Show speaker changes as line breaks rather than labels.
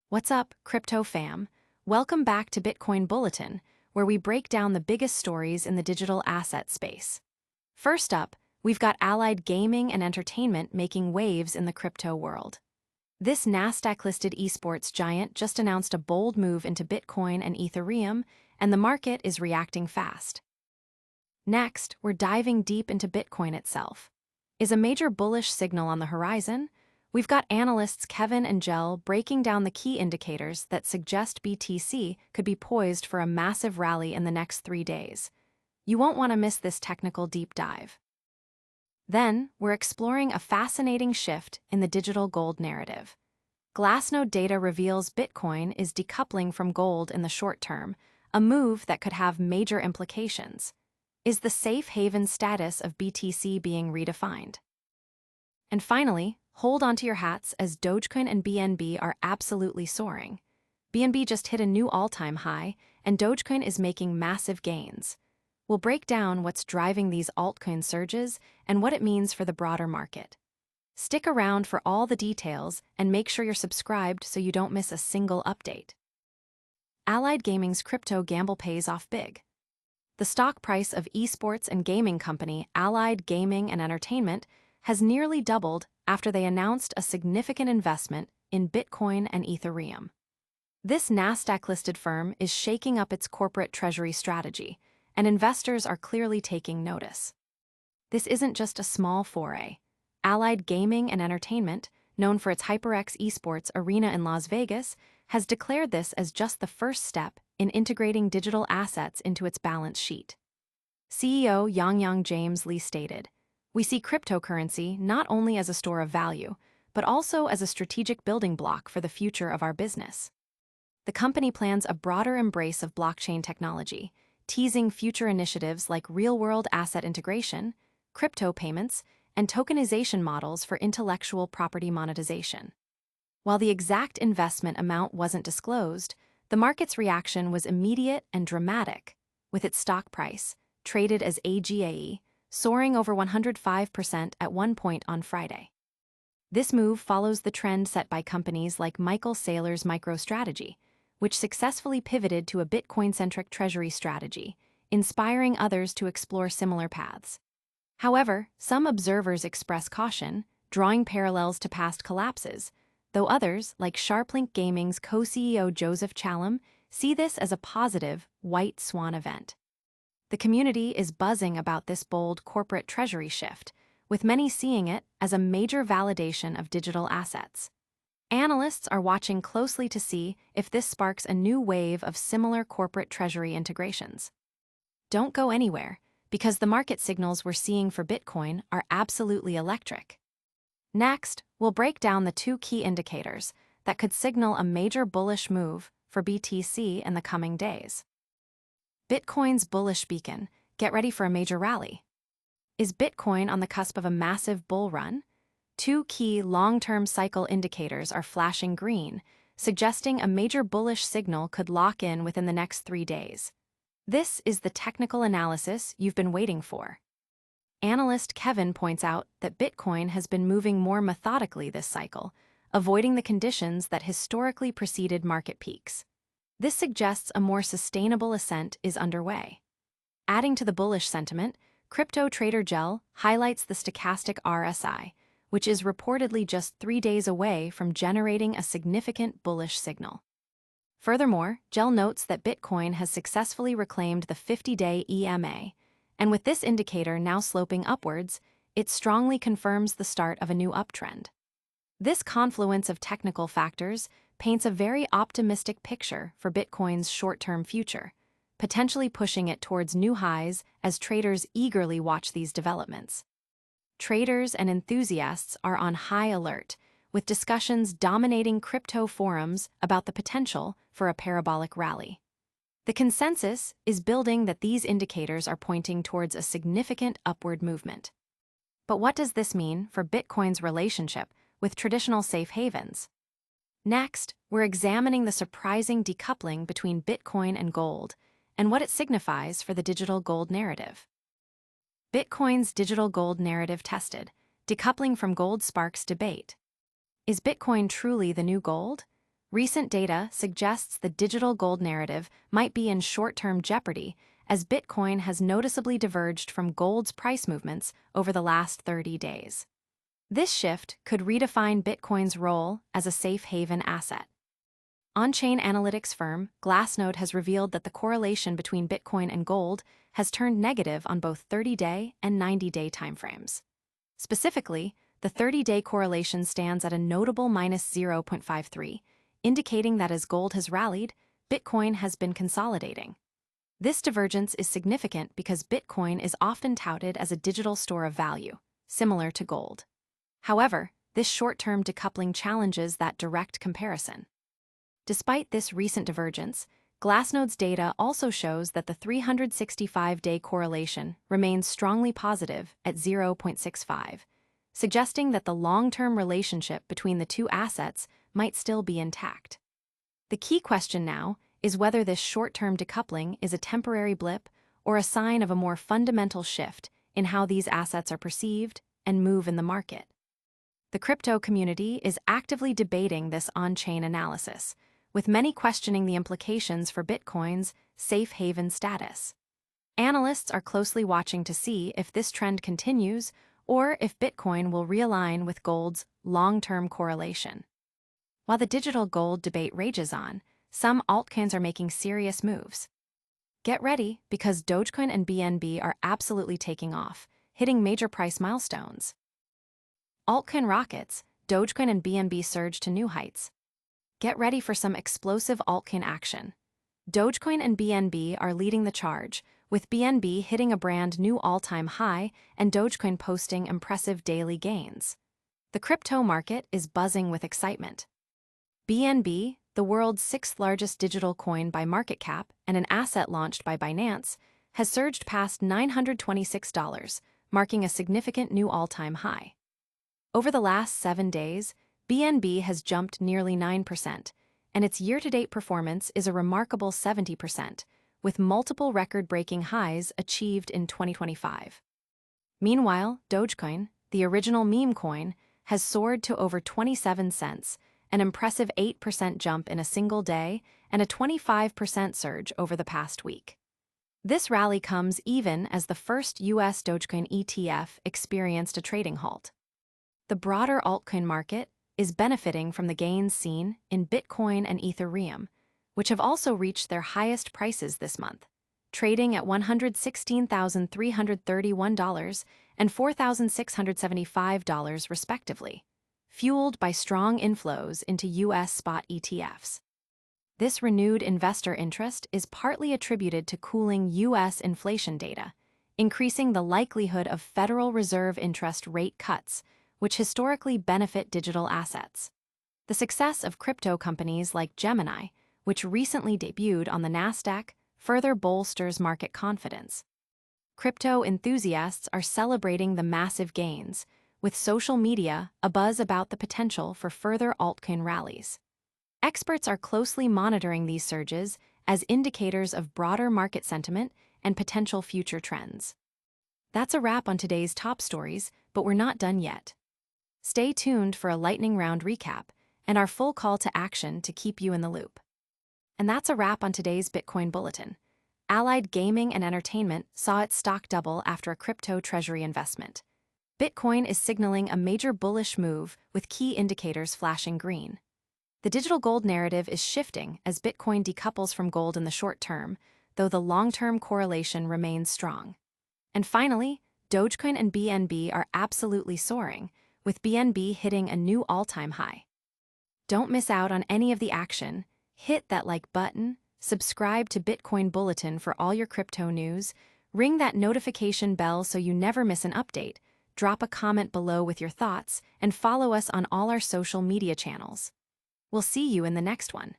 What's up, crypto fam? Welcome back to Bitcoin Bulletin, where we break down the biggest stories in the digital asset space. First up, we've got Allied Gaming and Entertainment making waves in the crypto world. This Nasdaq-listed esports giant just announced a bold move into Bitcoin and Ethereum, and the market is reacting fast. Next, we're diving deep into Bitcoin itself. Is a major bullish signal on the horizon? We've got analysts Kevin and Jell breaking down the key indicators that suggest BTC could be poised for a massive rally in the next 3 days. You won't want to miss this technical deep dive. Then, we're exploring a fascinating shift in the digital gold narrative. Glassnode data reveals Bitcoin is decoupling from gold in the short term, a move that could have major implications. Is the safe haven status of BTC being redefined? And finally, hold onto your hats as Dogecoin and BNB are absolutely soaring. BNB just hit a new all-time high, and Dogecoin is making massive gains. We'll break down what's driving these altcoin surges and what it means for the broader market. Stick around for all the details and make sure you're subscribed so you don't miss a single update. Allied Gaming's crypto gamble pays off big. The stock price of esports and gaming company Allied Gaming and Entertainment has nearly doubled after they announced a significant investment in Bitcoin and Ethereum. This Nasdaq-listed firm is shaking up its corporate treasury strategy, and investors are clearly taking notice. This isn't just a small foray. Allied Gaming and Entertainment, known for its HyperX esports arena in Las Vegas, has declared this as just the first step in integrating digital assets into its balance sheet. CEO Yang James Lee stated, "We see cryptocurrency not only as a store of value, but also as a strategic building block for the future of our business." The company plans a broader embrace of blockchain technology, teasing future initiatives like real-world asset integration, crypto payments, and tokenization models for intellectual property monetization. While the exact investment amount wasn't disclosed, the market's reaction was immediate and dramatic, with its stock price, traded as AGAE, soaring over 105% at one point on Friday. This move follows the trend set by companies like Michael Saylor's MicroStrategy, which successfully pivoted to a Bitcoin-centric treasury strategy, inspiring others to explore similar paths. However, some observers express caution, drawing parallels to past collapses, though others, like SharpLink Gaming's co-CEO Joseph Chalem, see this as a positive, white swan event. The community is buzzing about this bold corporate treasury shift, with many seeing it as a major validation of digital assets. Analysts are watching closely to see if this sparks a new wave of similar corporate treasury integrations. Don't go anywhere, because the market signals we're seeing for Bitcoin are absolutely electric. Next, we'll break down the 2 key indicators that could signal a major bullish move for BTC in the coming days. Bitcoin's bullish beacon, get ready for a major rally. Is Bitcoin on the cusp of a massive bull run? 2 key long-term cycle indicators are flashing green, suggesting a major bullish signal could lock in within the next 3 days. This is the technical analysis you've been waiting for. Analyst Kevin points out that Bitcoin has been moving more methodically this cycle, avoiding the conditions that historically preceded market peaks. This suggests a more sustainable ascent is underway. Adding to the bullish sentiment, crypto trader Jell highlights the stochastic RSI, which is reportedly just 3 days away from generating a significant bullish signal. Furthermore, Jell notes that Bitcoin has successfully reclaimed the 50-day EMA, and with this indicator now sloping upwards, it strongly confirms the start of a new uptrend. This confluence of technical factors paints a very optimistic picture for Bitcoin's short-term future, potentially pushing it towards new highs as traders eagerly watch these developments. Traders and enthusiasts are on high alert, with discussions dominating crypto forums about the potential for a parabolic rally. The consensus is building that these indicators are pointing towards a significant upward movement. But what does this mean for Bitcoin's relationship with traditional safe havens? Next, we're examining the surprising decoupling between Bitcoin and gold and what it signifies for the digital gold narrative. Bitcoin's digital gold narrative tested, decoupling from gold sparks debate. Is Bitcoin truly the new gold? Recent data suggests the digital gold narrative might be in short-term jeopardy as Bitcoin has noticeably diverged from gold's price movements over the last 30 days. This shift could redefine Bitcoin's role as a safe haven asset. On-chain analytics firm Glassnode has revealed that the correlation between Bitcoin and gold has turned negative on both 30-day and 90-day timeframes. Specifically, the 30-day correlation stands at a notable -0.53, indicating that as gold has rallied, Bitcoin has been consolidating. This divergence is significant because Bitcoin is often touted as a digital store of value, similar to gold. However, this short-term decoupling challenges that direct comparison. Despite this recent divergence, Glassnode's data also shows that the 365-day correlation remains strongly positive at 0.65, suggesting that the long-term relationship between the two assets might still be intact. The key question now is whether this short-term decoupling is a temporary blip or a sign of a more fundamental shift in how these assets are perceived and move in the market. The crypto community is actively debating this on-chain analysis, with many questioning the implications for Bitcoin's safe haven status. Analysts are closely watching to see if this trend continues or if Bitcoin will realign with gold's long-term correlation. While the digital gold debate rages on, some altcoins are making serious moves. Get ready because Dogecoin and BNB are absolutely taking off, hitting major price milestones. Altcoin rockets, Dogecoin and BNB surge to new heights. Get ready for some explosive altcoin action. Dogecoin and BNB are leading the charge, with BNB hitting a brand new all-time high and Dogecoin posting impressive daily gains. The crypto market is buzzing with excitement. BNB, the world's sixth largest digital coin by market cap and an asset launched by Binance, has surged past $926, marking a significant new all-time high. Over the last 7 days, BNB has jumped nearly 9%, and its year-to-date performance is a remarkable 70%, with multiple record-breaking highs achieved in 2025. Meanwhile, Dogecoin, the original meme coin, has soared to over 27 cents, an impressive 8% jump in a single day and a 25% surge over the past week. This rally comes even as the first U.S. Dogecoin ETF experienced a trading halt. The broader altcoin market is benefiting from the gains seen in Bitcoin and Ethereum, which have also reached their highest prices this month, trading at $116,331 and $4,675 respectively, fueled by strong inflows into U.S. spot ETFs. This renewed investor interest is partly attributed to cooling U.S. inflation data, increasing the likelihood of Federal Reserve interest rate cuts, which historically benefit digital assets. The success of crypto companies like Gemini, which recently debuted on the Nasdaq, further bolsters market confidence. Crypto enthusiasts are celebrating the massive gains, with social media abuzz about the potential for further altcoin rallies. Experts are closely monitoring these surges as indicators of broader market sentiment and potential future trends. That's a wrap on today's top stories, but we're not done yet. Stay tuned for a lightning round recap and our full call to action to keep you in the loop. And that's a wrap on today's Bitcoin Bulletin. Allied Gaming and Entertainment saw its stock double after a crypto treasury investment. Bitcoin is signaling a major bullish move with key indicators flashing green. The digital gold narrative is shifting as Bitcoin decouples from gold in the short term, though the long-term correlation remains strong. And finally, Dogecoin and BNB are absolutely soaring, with BNB hitting a new all-time high. Don't miss out on any of the action. Hit that like button, subscribe to Bitcoin Bulletin for all your crypto news, ring that notification bell so you never miss an update, drop a comment below with your thoughts, and follow us on all our social media channels. We'll see you in the next one.